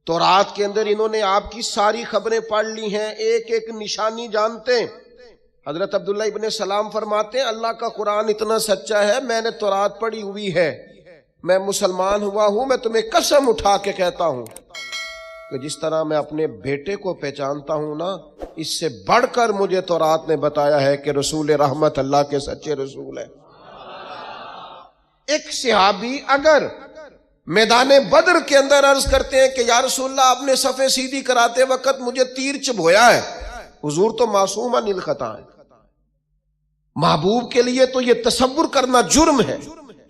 تورات کے اندر انہوں نے آپ کی ساری خبریں پڑھ لی ہیں، ایک ایک نشانی جانتے ہیں۔ حضرت عبداللہ ابن سلام فرماتے ہیں اللہ کا قرآن اتنا سچا ہے، میں نے تورات پڑھی ہوئی ہے، میں مسلمان ہوا ہوں، میں تمہیں قسم اٹھا کے کہتا ہوں کہ جس طرح میں اپنے بیٹے کو پہچانتا ہوں نا، اس سے بڑھ کر مجھے تورات نے بتایا ہے کہ رسول رحمت اللہ کے سچے رسول ہے۔ ایک صحابی اگر میدان بدر کے اندر عرض کرتے ہیں کہ یا رسول اللہ آپ نے صفیں سیدھی کراتے وقت مجھے تیر چبھویا ہے، حضور تو معصوم عن الخطا ہے، محبوب کے لیے تو یہ تصور کرنا جرم ہے،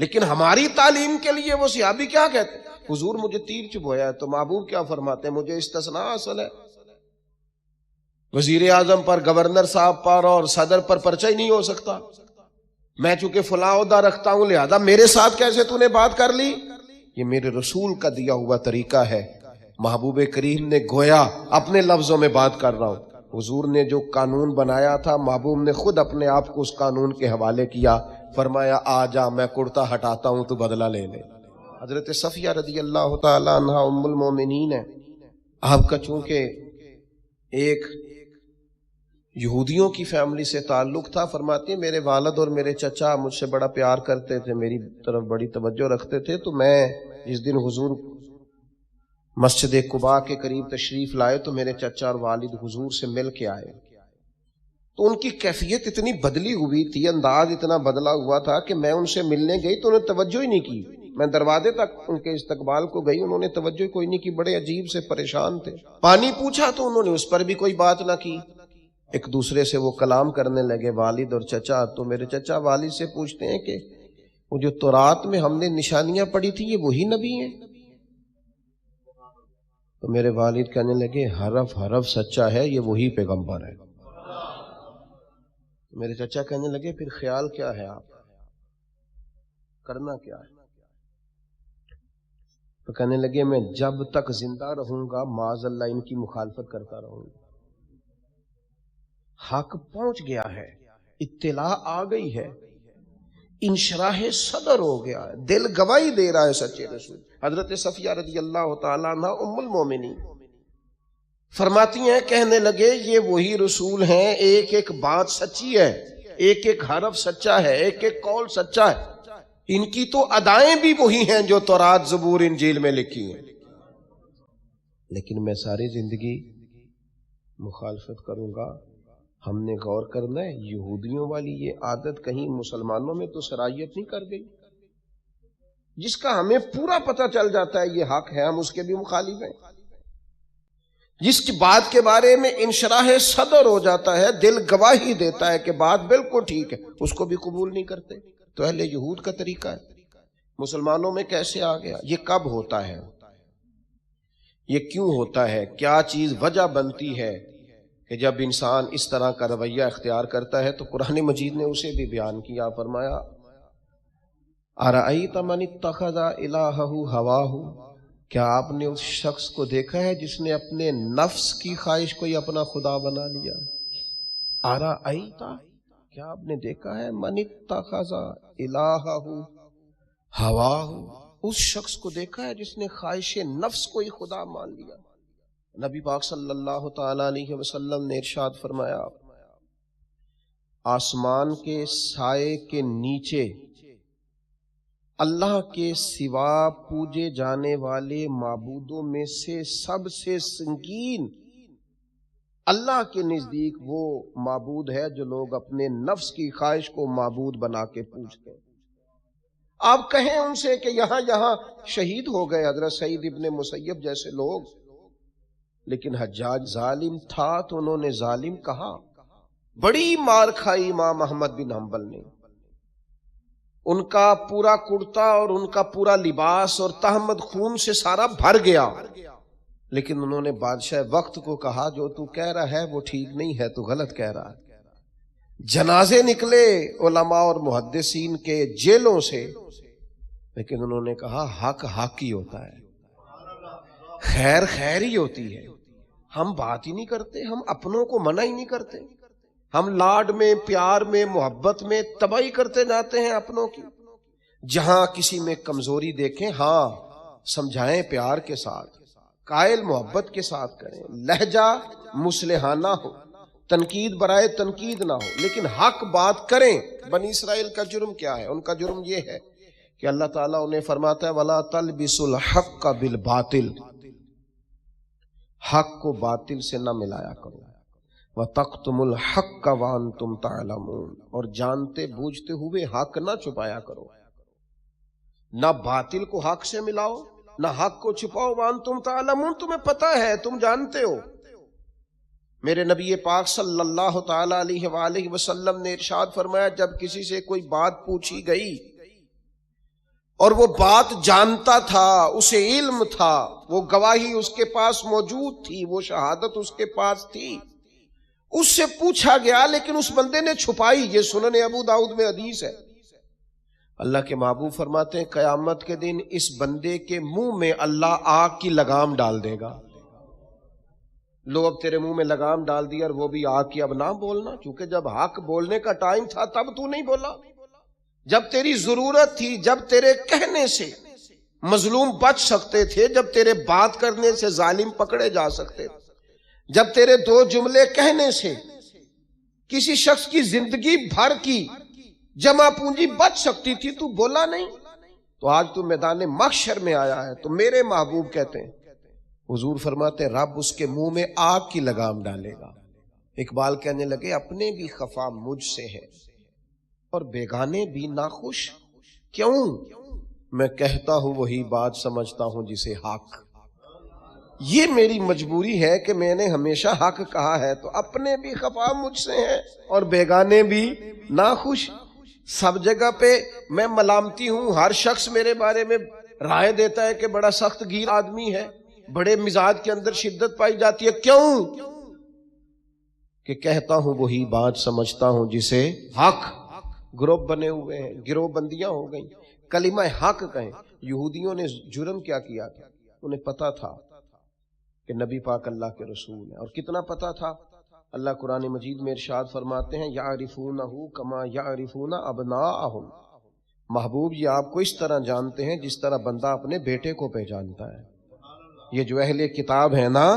لیکن ہماری تعلیم کے لیے وہ صحابی کیا کہتے ہیں؟ حضور مجھے تیر چبھویا ہے، تو محبوب کیا فرماتے ہیں؟ مجھے استثناء حاصل ہے، وزیر اعظم پر، گورنر صاحب پر اور صدر پر پرچہ ہی نہیں ہو سکتا، میں چونکہ فلاں عہدہ رکھتا ہوں لہذا میرے ساتھ کیسے تو نے بات کر لی؟ یہ میرے رسول کا دیا ہوا طریقہ ہے۔ محبوب کریم نے گویا اپنے لفظوں میں بات کر رہا ہوں، حضور نے جو قانون بنایا تھا محبوب نے خود اپنے آپ کو اس قانون کے حوالے کیا، فرمایا آ جا میں کرتا ہٹاتا ہوں تو بدلہ لے لے۔ حضرت صفیہ رضی اللہ تعالی عنہا ام المومنین ہے، آپ کا چونکہ ایک یہودیوں کی فیملی سے تعلق تھا، فرماتی ہیں میرے والد اور میرے چچا مجھ سے بڑا پیار کرتے تھے، میری طرف بڑی توجہ رکھتے تھے، تو میں جس دن حضور مسجد قباء کے قریب تشریف لائے تو میرے چچا اور والد حضور سے مل کے آئے، تو ان کی کیفیت اتنی بدلی ہوئی تھی، انداز اتنا بدلا ہوا تھا کہ میں ان سے ملنے گئی تو انہیں توجہ ہی نہیں کی، میں دروازے تک ان کے استقبال کو گئی، انہوں نے توجہ کوئی نہیں کی، بڑے عجیب سے پریشان تھے، پانی پوچھا تو انہوں نے اس پر بھی کوئی بات نہ کی، ایک دوسرے سے وہ کلام کرنے لگے والد اور چچا، تو میرے چچا والد سے پوچھتے ہیں کہ وہ جو تورات میں ہم نے نشانیاں پڑھی تھی یہ وہی نبی ہیں؟ تو میرے والد کہنے لگے حرف حرف سچا ہے، یہ وہی پیغمبر ہے۔ میرے چچا کہنے لگے پھر خیال کیا ہے، آپ کرنا کیا ہے؟ تو کہنے لگے میں جب تک زندہ رہوں گا معاذ اللہ ان کی مخالفت کرتا رہوں گا۔ حق پہنچ گیا ہے، اطلاع آ گئی ہے، انشراح صدر ہو گیا ہے، دل گواہی دے رہا ہے سچے رسول۔ حضرت صفیہ رضی اللہ تعالیٰ عنہ ام المومنین فرماتی ہیں کہنے لگے یہ وہی رسول ہیں، ایک ایک بات سچی ہے، ایک ایک حرف سچا ہے، ایک ایک قول سچا ہے، ان کی تو ادائیں بھی وہی ہیں جو تورات زبور انجیل میں لکھی ہیں، لیکن میں ساری زندگی مخالفت کروں گا۔ ہم نے غور کرنا ہے یہودیوں والی یہ عادت کہیں مسلمانوں میں تو سرایت نہیں کر گئی؟ جس کا ہمیں پورا پتہ چل جاتا ہے یہ حق ہے، ہم اس کے بھی مخالف ہیں، جس کی بات کے بارے میں انشراح صدر ہو جاتا ہے، دل گواہی دیتا ہے کہ بات بالکل ٹھیک ہے، اس کو بھی قبول نہیں کرتے۔ تو اہل یہود کا طریقہ ہے، مسلمانوں میں کیسے آ گیا؟ یہ کب ہوتا ہے؟ یہ کیوں ہوتا ہے؟ کیا چیز وجہ بنتی ہے کہ جب انسان اس طرح کا رویہ اختیار کرتا ہے؟ تو قرآن مجید نے اسے بھی بیان کیا، فرمایا اَرَأَيْتَ مَنِ اتَّخَذَ إِلَٰهَهُ هَوَاهُ، کیا آپ نے اس شخص کو دیکھا ہے جس نے اپنے نفس کی خواہش کو ہی اپنا خدا بنا لیا؟ اَرَأَيْتَ، کیا آپ نے دیکھا ہے مَنِ اتَّخَذَ إِلَٰهَهُ هَوَاهُ، اس شخص کو دیکھا ہے جس نے خواہش نفس کو ہی خدا مان لیا؟ نبی پاک صلی اللہ تعالی علیہ وسلم نے ارشاد فرمایا آسمان کے سائے کے نیچے اللہ کے سوا پوجے جانے والے معبودوں میں سے سب سے سنگین اللہ کے نزدیک وہ معبود ہے جو لوگ اپنے نفس کی خواہش کو معبود بنا کے پوجتے ہیں۔ آپ کہیں ان سے کہ یہاں شہید ہو گئے حضرت سعید ابن مسیب جیسے لوگ، لیکن حجاج ظالم تھا تو انہوں نے ظالم کہا، بڑی مار کھائی امام احمد بن حنبل نے، ان کا پورا کرتا اور ان کا پورا لباس اور تہمت خون سے سارا بھر گیا، لیکن انہوں نے بادشاہ وقت کو کہا جو تو کہہ رہا ہے وہ ٹھیک نہیں ہے، تو غلط کہہ رہا ہے۔ جنازے نکلے علماء اور محدثین کے جیلوں سے، لیکن انہوں نے کہا حق حق ہی ہوتا ہے، خیر خیر ہی ہوتی ہے، ہم بات ہی نہیں کرتے، ہم اپنوں کو منع ہی نہیں کرتے، ہم لاڈ میں پیار میں محبت میں تباہی کرتے جاتے ہیں اپنوں کی۔ جہاں کسی میں کمزوری دیکھیں ہاں سمجھائیں پیار کے ساتھ، قائل محبت کے ساتھ کریں، لہجہ مصلحانہ ہو، تنقید برائے تنقید نہ ہو، لیکن حق بات کریں۔ بنی اسرائیل کا جرم کیا ہے؟ ان کا جرم یہ ہے کہ اللہ تعالیٰ انہیں فرماتا ہے وَلَا تَلْبِسُوا الْحَقَّ بِالْبَاطِلِ، حق کو باطل سے نہ ملایا کرو، وَتَقْتُمُوا الْحَقَّ وَأَنْتُمْ تَعْلَمُونَ، اور جانتے بوجھتے ہوئے حق نہ چھپایا کرو، نہ باطل کو حق سے ملاؤ نہ حق کو چھپاؤ، وَأَنْتُمْ تَعْلَمُونَ، تمہیں پتہ ہے، تم جانتے ہو۔ میرے نبی پاک صلی اللہ تعالی علیہ وآلہ وسلم نے ارشاد فرمایا جب کسی سے کوئی بات پوچھی گئی اور وہ بات جانتا تھا، اسے علم تھا، وہ گواہی اس کے پاس موجود تھی، وہ شہادت اس کے پاس تھی، اس سے پوچھا گیا لیکن اس بندے نے چھپائی، یہ سنن ابو داؤد میں حدیث ہے۔ اللہ کے محبوب فرماتے ہیں قیامت کے دن اس بندے کے منہ میں اللہ آگ کی لگام ڈال دے گا۔ لو اب تیرے منہ میں لگام ڈال دی اور وہ بھی آگ کی، اب نہ بولنا، کیونکہ جب حق بولنے کا ٹائم تھا تب تو نہیں بولا، جب تیری ضرورت تھی، جب تیرے کہنے سے مظلوم بچ سکتے تھے، جب تیرے بات کرنے سے ظالم پکڑے جا سکتے تھے، جب تیرے دو جملے کہنے سے کسی شخص کی زندگی بھر کی جمع پونجی بچ سکتی تھی، تو بولا نہیں، تو آج تو میدان محشر میں آیا ہے۔ تو میرے محبوب کہتے ہیں، حضور فرماتے ہیں رب اس کے منہ میں آگ کی لگام ڈالے گا۔ اقبال کہنے لگے اپنے بھی خفا مجھ سے ہے اور بیگانے بھی ناخوش، کیوں؟ میں کہتا ہوں وہی بات سمجھتا ہوں جسے حق۔ یہ میری مجبوری ہے کہ میں نے ہمیشہ حق کہا ہے، تو اپنے بھی خفا مجھ سے ہے اور بیگانے بھی ناخوش۔ سب جگہ پہ میں ملامتی ہوں، ہر شخص میرے بارے میں رائے دیتا ہے کہ بڑا سخت گیر آدمی ہے، بڑے مزاج کے اندر شدت پائی جاتی ہے، کیوں؟ کہ کہتا ہوں وہی بات سمجھتا ہوں جسے حق۔ گروپ بنے ہوئے ہیں، گروہ بندیاں ہو گئیں، کلمہ حق کہیں۔ یہودیوں نے جرم کیا کیا تھا؟ انہیں پتا تھا کہ نبی پاک اللہ کے رسول ہیں، اور کتنا پتا تھا؟ اللہ قرآن مجید میں ارشاد فرماتے ہیں یعرفونہ کما یعرفون ابناءہم، محبوب یہ آپ کو اس طرح جانتے ہیں جس طرح بندہ اپنے بیٹے کو پہچانتا ہے۔ یہ جو اہل کتاب ہے نا،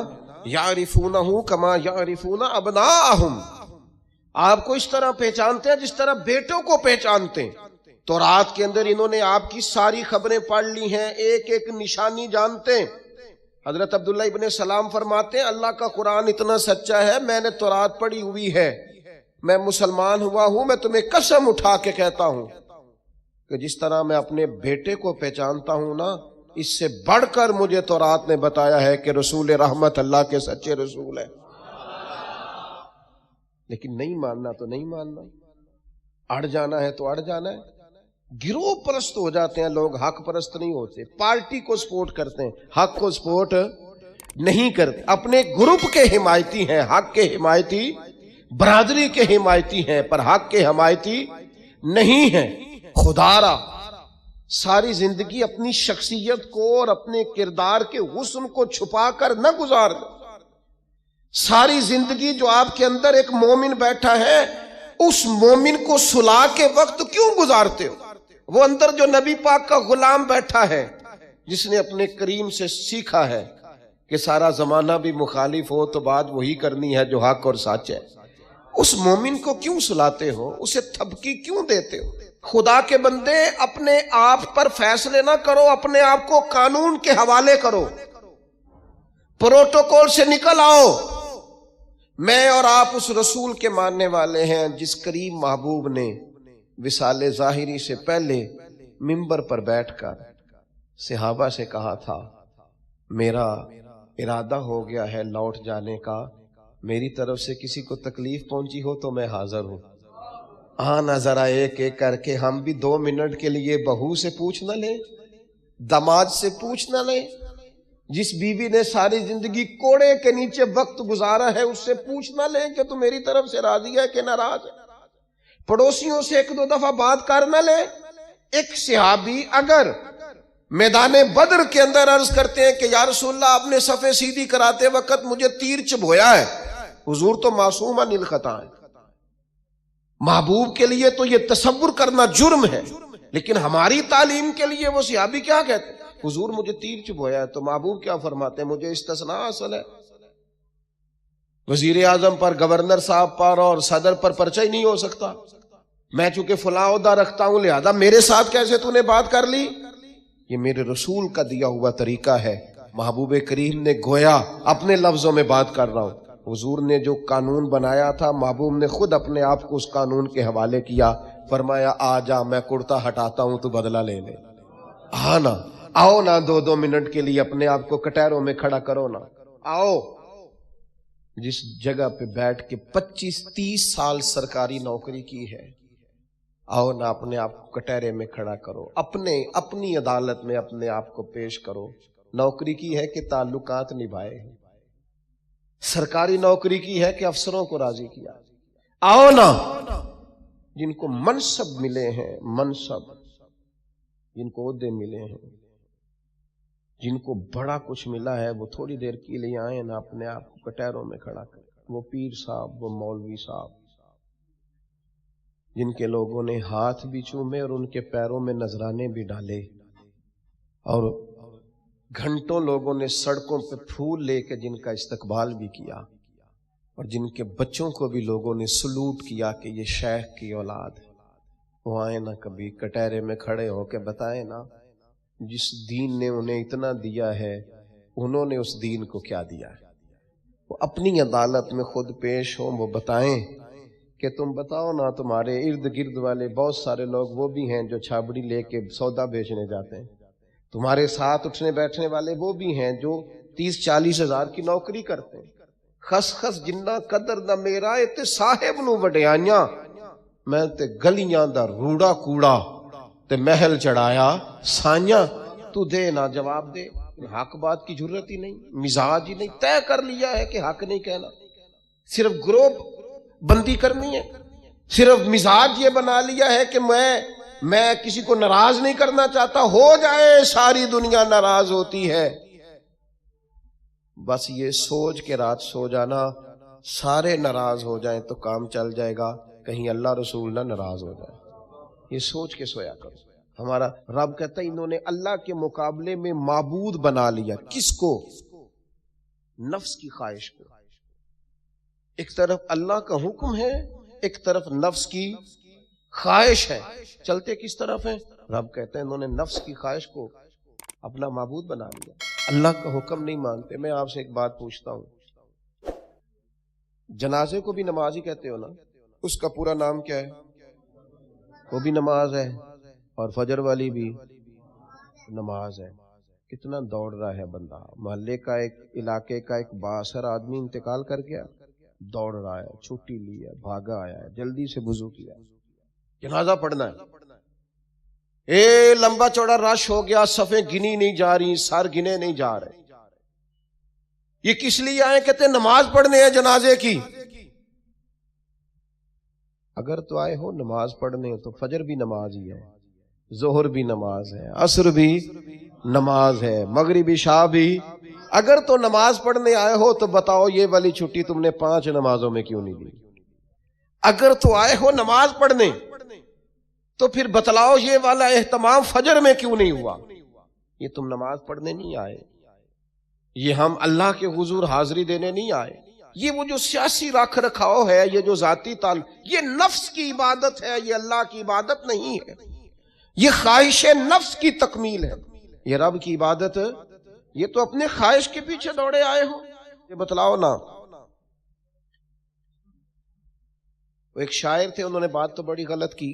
یعرفونہ کما یعرفون ابناءہم، آپ کو اس طرح پہچانتے ہیں جس طرح بیٹوں کو پہچانتے ہیں۔ تو رات کے اندر انہوں نے آپ کی ساری خبریں پڑھ لی ہیں، ایک ایک نشانی جانتے ہیں۔ حضرت عبداللہ ابن سلام فرماتے ہیں اللہ کا قرآن اتنا سچا ہے، میں نے تورات پڑھی ہوئی ہے، میں مسلمان ہوا ہوں، میں تمہیں قسم اٹھا کے کہتا ہوں کہ جس طرح میں اپنے بیٹے کو پہچانتا ہوں نا، اس سے بڑھ کر مجھے تورات نے بتایا ہے کہ رسول رحمت اللہ کے سچے رسول ہیں۔ لیکن نہیں ماننا تو نہیں ماننا، اڑ جانا ہے تو اڑ جانا ہے۔ گروہ پرست ہو جاتے ہیں لوگ، حق پرست نہیں ہوتے، پارٹی کو سپورٹ کرتے ہیں، حق کو سپورٹ نہیں کرتے، اپنے گروپ کے حمایتی ہیں، حق کے حمایتی، برادری کے حمایتی ہیں، پر حق کے حمایتی نہیں ہیں۔ خدا را ساری زندگی اپنی شخصیت کو اور اپنے کردار کے حسن کو چھپا کر نہ گزار دیں۔ ساری زندگی جو آپ کے اندر ایک مومن بیٹھا ہے، اس مومن کو صلح کے وقت کیوں گزارتے ہو؟ وہ اندر جو نبی پاک کا غلام بیٹھا ہے، جس نے اپنے کریم سے سیکھا ہے کہ سارا زمانہ بھی مخالف ہو تو بات وہی کرنی ہے جو حق اور سچ ہے، اس مومن کو کیوں سلاتے ہو؟ اسے تھپکی کیوں دیتے ہو؟ خدا کے بندے اپنے آپ پر فیصلے نہ کرو، اپنے آپ کو قانون کے حوالے کرو، پروٹوکول سے نکل آؤ۔ میں اور آپ اس رسول کے ماننے والے ہیں جس کریم محبوب نے وصال ظاہری سے پہلے منبر پر بیٹھ کر صحابہ سے کہا تھا میرا ارادہ ہو گیا ہے لوٹ جانے کا، میری طرف سے کسی کو تکلیف پہنچی ہو تو میں حاضر ہوں۔ آنا ذرا ایک ایک کر کے، ہم بھی 2 منٹ کے لیے بہو سے پوچھ نہ لیں، داماد سے پوچھ نہ لیں، جس بیوی نے ساری زندگی کوڑے کے نیچے وقت گزارا ہے اس سے پوچھ نہ لیں کہ تو میری طرف سے راضی ہے کہ ناراض ہے۔ پڑوسیوں سے 1-2 دفعہ بات کر نہ لیں۔ ایک صحابی اگر میدان بدر کے اندر عرض کرتے ہیں کہ یا رسول اللہ آپ نے صفیں سیدھی کراتے وقت مجھے تیر چبھویا ہے، حضور تو معصوم عن الخطا ہے، محبوب کے لیے تو یہ تصور کرنا جرم ہے، لیکن ہماری تعلیم کے لیے وہ صحابی کیا کہتے ہیں؟ حضور مجھے تیر چبھویا ہے، تو محبوب کیا فرماتے ہیں؟ مجھے استثناء حاصل ہے، وزیر اعظم پر، گورنر صاحب پر اور صدر پر پرچہ ہی نہیں ہو سکتا، میں چونکہ فلاں عہدہ رکھتا ہوں لہذا میرے ساتھ کیسے تو نے بات کر لی؟ یہ میرے رسول کا دیا ہوا طریقہ ہے۔ محبوب کریم نے گویا اپنے لفظوں میں بات کر رہا ہوں، حضور نے جو قانون بنایا تھا محبوب نے خود اپنے آپ کو اس قانون کے حوالے کیا، فرمایا آ جا میں کرتا ہٹاتا ہوں تو بدلہ لے لے، نا آؤ نا 2 منٹ کے لیے اپنے آپ کو کٹہروں میں کھڑا کرو نا، آؤ جس جگہ پہ بیٹھ کے 25-30 سال سرکاری نوکری کی ہے، آؤ نا اپنے آپ کو کٹہرے میں کھڑا کرو، اپنی عدالت میں اپنے آپ کو پیش کرو۔ نوکری کی ہے کہ تعلقات نبھائے ہیں، سرکاری نوکری کی ہے کہ افسروں کو راضی کیا۔ آؤ نا جن کو منصب ملے ہیں، منصب جن کو عہدے ملے ہیں، جن کو بڑا کچھ ملا ہے، وہ تھوڑی دیر کے لیے آئے نا اپنے آپ کو کٹہروں میں کھڑا کریں۔ وہ پیر صاحب، وہ مولوی صاحب جن کے لوگوں نے ہاتھ بھی چومے اور ان کے پیروں میں نذرانے بھی ڈالے، اور گھنٹوں لوگوں نے سڑکوں پہ پھول لے کے جن کا استقبال بھی کیا، اور جن کے بچوں کو بھی لوگوں نے سلوٹ کیا کہ یہ شیخ کی اولاد ہے، وہ آئے نا کبھی کٹہرے میں کھڑے ہو کے بتائیں نا جس دین نے انہیں اتنا دیا ہے انہوں نے اس دین کو کیا دیا ہے۔ وہ اپنی عدالت میں خود پیش ہوں، وہ بتائیں کہ تم بتاؤ نا، تمہارے ارد گرد والے بہت سارے لوگ وہ بھی ہیں جو چھابڑی لے کے سودا بیچنے جاتے ہیں، تمہارے ساتھ اٹھنے بیٹھنے والے وہ بھی ہیں جو 30-40 ہزار کی نوکری کرتے ہیں، خس خس جنہ قدر نہ میرا تے صاحب نو وڈیاں، میں تے گلیاں دا روڑا کوڑا تے محل چڑھایا سائیاں، تو دے نہ جواب دے، حق بات کی ضرورت ہی نہیں، مزاج ہی نہیں، طے کر لیا ہے کہ حق نہیں کہنا، صرف گروپ بندی کرنی ہے، صرف مزاج یہ بنا لیا ہے کہ میں کسی کو ناراض نہیں کرنا چاہتا، ہو جائے ساری دنیا ناراض ہوتی ہے، بس یہ سوچ کے رات سو جانا سارے ناراض ہو جائیں تو کام چل جائے گا، کہیں اللہ رسول نہ ناراض ہو جائے، یہ سوچ کے سویا کرو۔ ہمارا رب کہتا ہے انہوں نے اللہ کے مقابلے میں معبود بنا لیا، کس کو؟ نفس کی خواہش کو۔ ایک طرف اللہ کا حکم ہے، ایک طرف نفس کی خواہش ہے، چلتے کس طرف ہیں؟ رب کہتا ہے انہوں نے نفس کی خواہش کو اپنا معبود بنا لیا، اللہ کا حکم نہیں مانتے۔ میں آپ سے ایک بات پوچھتا ہوں، جنازے کو بھی نماز ہی کہتے ہو نا؟ اس کا پورا نام کیا ہے؟ وہ بھی نماز ہے، اور فجر والی بھی نماز ہے۔ کتنا دوڑ رہا ہے بندہ، محلے کا ایک علاقے کا ایک بااثر آدمی انتقال کر گیا، دوڑ رہا ہے، چھٹی لی ہے، بھاگا آیا ہے، جلدی سے وضو کیا، جنازہ پڑھنا ہے، لمبا چوڑا رش ہو گیا، صفیں گنی نہیں جا رہی، سر گنے نہیں جا رہے، یہ کس لیے آئے؟ کہتے ہیں نماز پڑھنے ہیں جنازے کی۔ اگر تو آئے ہو نماز پڑھنے تو فجر بھی نماز ہی ہے، ظہر بھی نماز ہے، عصر بھی نماز ہے، مغرب عشاء بھی۔ اگر تو نماز پڑھنے آئے ہو تو بتاؤ یہ والی چھٹی تم نے 5 نمازوں میں کیوں نہیں دی؟ اگر تو آئے ہو نماز پڑھنے تو پھر بتلاؤ یہ والا اہتمام فجر میں کیوں نہیں ہوا؟ یہ تم نماز پڑھنے نہیں آئے، یہ ہم اللہ کے حضور حاضری دینے نہیں آئے، یہ وہ جو سیاسی رکھ رکھاؤ ہے، یہ جو ذاتی یہ نفس کی عبادت ہے، یہ اللہ کی عبادت نہیں ہے، یہ خواہش نفس کی تکمیل ہے۔ یہ رب کی عبادت، یہ تو اپنے خواہش کے پیچھے دوڑے آئے ہو، یہ بتلاؤ نا۔ وہ ایک شاعر تھے، انہوں نے بات تو بڑی غلط کی،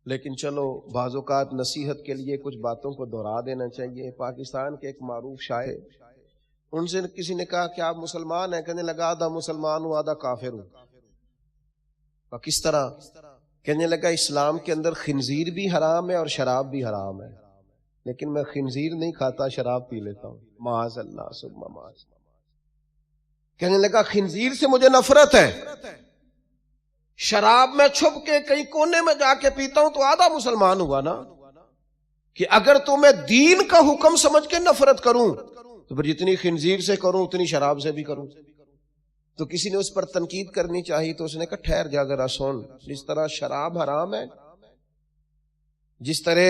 لیکن چلو بعض اوقات نصیحت کے لیے کچھ باتوں کو دہرا دینا چاہیے۔ پاکستان کے ایک معروف شاعر، ان سے کسی نے کہا کہ آپ مسلمان ہیں؟ کہنے لگا آدھا مسلمان ہوں آدھا کافر ہوں۔ کس طرح؟ کہنے لگا اسلام کے اندر خنزیر بھی حرام ہے اور شراب بھی حرام ہے، لیکن میں خنزیر نہیں کھاتا، شراب پی لیتا ہوں، معاذ اللہ ثم معاذ۔ کہنے لگا خنزیر سے مجھے نفرت ہے، شراب میں چھپ کے کہیں کونے میں جا کے پیتا ہوں، تو آدھا مسلمان ہوا نا۔ کہ اگر تو میں دین کا حکم سمجھ کے نفرت کروں تو پھر جتنی خنزیر سے کروں اتنی شراب سے بھی کروں۔ تو کسی نے اس پر تنقید کرنی چاہی تو اس نے کہا ٹھہر جا ذرا سن، جس طرح شراب حرام ہے، جس طرح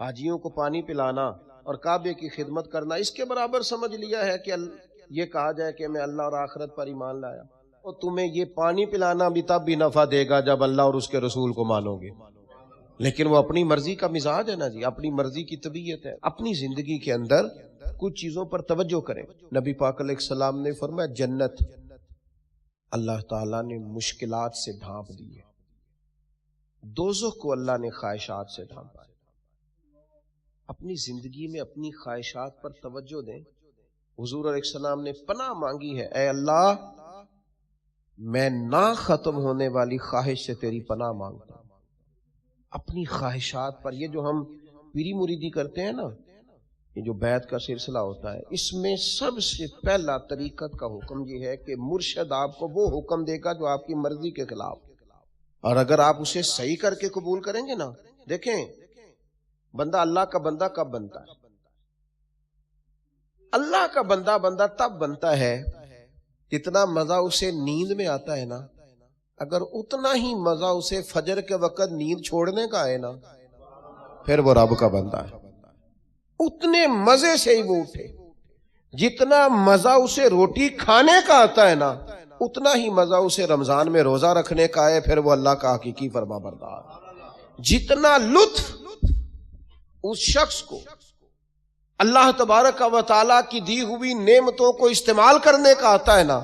حاجیوں کو پانی پلانا اور کعبے کی خدمت کرنا اس کے برابر سمجھ لیا ہے کہ یہ کہا جائے کہ میں اللہ اور آخرت پر ایمان لایا، اور تمہیں یہ پانی پلانا بھی تب بھی نفع دے گا جب اللہ اور اس کے رسول کو مانو گے۔ لیکن وہ اپنی مرضی کا مزاج ہے نا جی، اپنی مرضی کی طبیعت ہے۔ اپنی زندگی کے اندر کچھ چیزوں پر توجہ کریں۔ نبی پاک علیہ السلام نے فرمایا جنت اللہ تعالیٰ نے مشکلات سے ڈھانپ دی ہے، دوزخ کو اللہ نے خواہشات سے ڈھانپا ہے۔ اپنی زندگی میں اپنی خواہشات پر توجہ دیں۔ حضور علیہ السلام نے پناہ مانگی ہے، اے اللہ میں نہ ختم ہونے والی خواہش سے تیری پناہ مانگتا ہوں۔ اپنی خواہشات پر، یہ جو ہم پیری مریدی کرتے ہیں نا، یہ جو بیعت کا سلسلہ ہوتا ہے، اس میں سب سے پہلا طریقت کا حکم یہ ہے کہ مرشد آپ کو وہ حکم دے گا جو آپ کی مرضی کے خلاف، اور اگر آپ اسے صحیح کر کے قبول کریں گے نا، دیکھیں بندہ اللہ کا بندہ کب بنتا ہے؟ اللہ کا بندہ تب بنتا ہے کتنا مزہ اسے نیند میں آتا ہے نا، اگر اتنا ہی مزہ اسے فجر کے وقت نیند چھوڑنے کا ہے نا، پھر وہ رب کا بندہ ہے۔ اتنے مزے سے ہی وہ اٹھے، جتنا مزہ اسے روٹی کھانے کا آتا ہے نا، اتنا ہی مزہ اسے رمضان میں روزہ رکھنے کا ہے، پھر وہ اللہ کا حقیقی فرما بردار۔ جتنا لطف اس شخص کو اللہ تبارک و تعالیٰ کی دی ہوئی نعمتوں کو استعمال کرنے کا آتا ہے نا،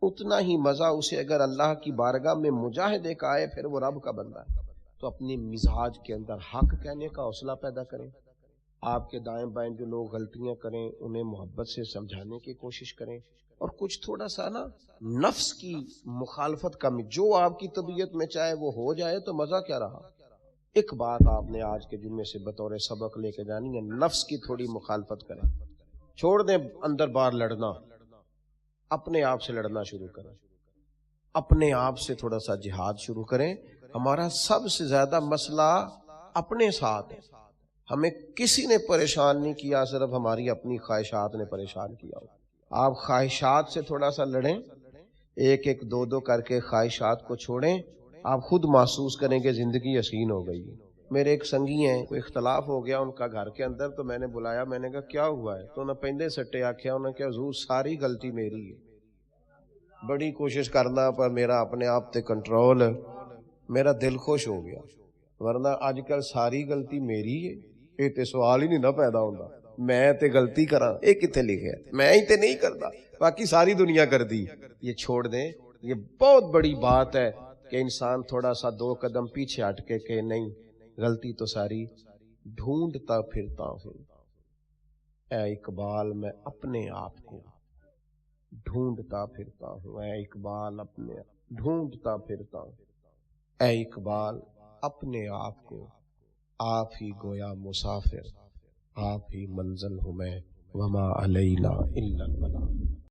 اتنا ہی مزہ اسے اگر اللہ کی بارگاہ میں مجاہدے کا آئے، پھر وہ رب کا بندہ ہے۔ تو اپنے مزاج کے اندر حق کہنے کا حوصلہ پیدا کریں۔ آپ کے دائیں بائیں جو لوگ غلطیاں کریں انہیں محبت سے سمجھانے کی کوشش کریں، اور کچھ تھوڑا سا نا نفس کی مخالفت کا، جو آپ کی طبیعت میں چاہے وہ ہو جائے تو مزہ کیا رہا۔ ایک بات آپ نے آج کے جمعے سے بطور سبق لے کے جانی ہے، نفس کی تھوڑی مخالفت کریں، چھوڑ دیں اندر باہر لڑنا، اپنے آپ سے لڑنا شروع کریں، اپنے آپ سے تھوڑا سا جہاد شروع کریں۔ ہمارا سب سے زیادہ مسئلہ اپنے ساتھ ہے، ہمیں کسی نے پریشان نہیں کیا، صرف ہماری اپنی خواہشات نے پریشان کیا۔ آپ خواہشات سے تھوڑا سا لڑیں، ایک ایک دو دو کر کے خواہشات کو چھوڑیں، آپ خود محسوس کریں کہ زندگی حسین ہو گئی۔ میرے ایک سنگی ہیں، کوئی اختلاف ہو گیا ان کا گھر کے اندر، تو میں نے بلایا، میں نے کہا کیا ہوا ہے؟ تو انہیں پہلے سٹے آکھیا، انہوں نے کہا حضور ساری غلطی میری ہے، بڑی کوشش کرنا پر میرا اپنے آپ تے کنٹرول، میرا دل خوش ہو گیا، ورنہ آج کل ساری غلطی میری ہے، یہ تے سوال ہی نہیں نہ پیدا ہوتا، میں تے غلطی کراں، یہ کتے لکھے ہے؟ میں ہی تے نہیں کرتا، باقی ساری دنیا کر دی۔ یہ چھوڑ دیں، یہ بہت بڑی بات ہے کہ انسان تھوڑا سا دو قدم پیچھے ہٹ کے کہ نہیں، غلطی تو ساری، ڈھونڈتا پھرتا ہوں اے اقبال میں اپنے آپ کو، ڈھونڈتا پھرتا ہوں اے اقبال اپنے، ڈھونڈتا پھرتا ہوں اے اقبال اپنے آپ کو، آپ ہی گویا مسافر، آپ ہی منزل ہوں میں، وما علینا الا البلاغ۔